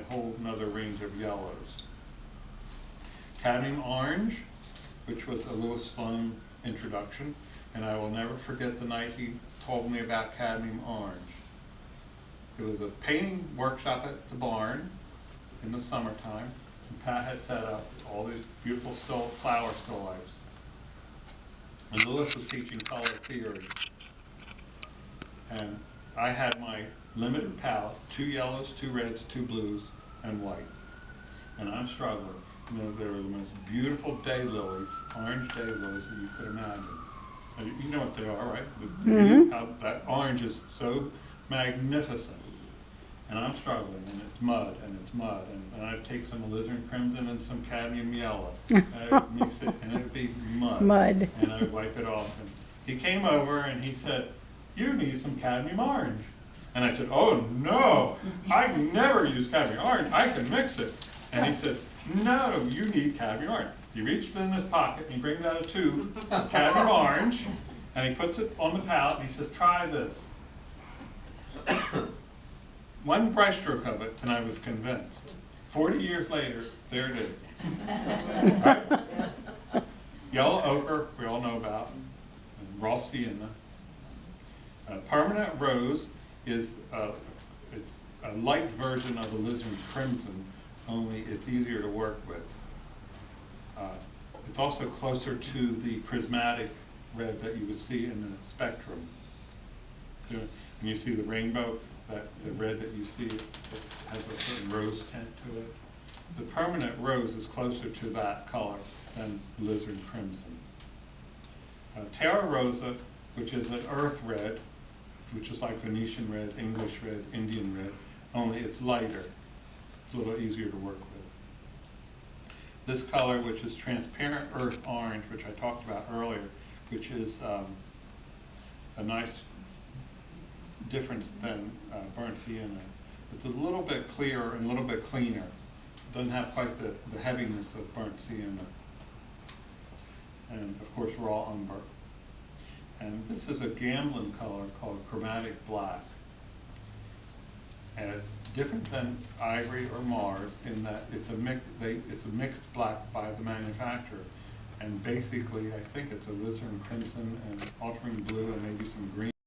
whole another range of yellows. Cadmium orange, which was a Lewis Sloan introduction, and I will never forget the night he told me about cadmium orange. It was a painting workshop at the barn in the summertime, and Pat had set up all these beautiful flower still lifes. And Lewis was teaching color theory. And I had my limited palette, 2 yellows, 2 reds, 2 blues, and white. And I'm struggling. You know, there were the most beautiful daylilies, orange daylilies that you could imagine. And you know what they are, right? How that orange is so magnificent. And I'm struggling, and it's mud, and I'd take some alizarin crimson and some cadmium yellow, and I'd mix it, and it'd be mud. And I'd wipe it off. And he came over and he said, "You need some cadmium orange." And I said, "Oh no, I never use cadmium orange, I can mix it." And he said, "No, you need cadmium orange." He reached in his pocket and he brings out a tube of cadmium orange, and he puts it on the palette and he says, "Try this." One brush stroke of it, and I was convinced. 40 years later, there it is. Right? Yellow ochre, we all know about, and raw sienna. Permanent rose is it's a light version of alizarin crimson, only it's easier to work with. It's also closer to the prismatic red that you would see in the spectrum. So when you see the rainbow, the red that you see, it has a certain rose tint to it. The permanent rose is closer to that color than alizarin crimson. Terra Rosa, which is an earth red, which is like Venetian red, English red, Indian red, only it's lighter. It's a little easier to work with. This color, which is transparent earth orange, which I talked about earlier, which is a nice difference than burnt sienna. It's a little bit clearer and a little bit cleaner. It doesn't have quite the heaviness of burnt sienna. And of course raw umber. And this is a gambling color called chromatic black. And it's different than ivory or Mars in that it's a mixed black by the manufacturer. And basically I think it's alizarin crimson and ultramarine blue and maybe some green.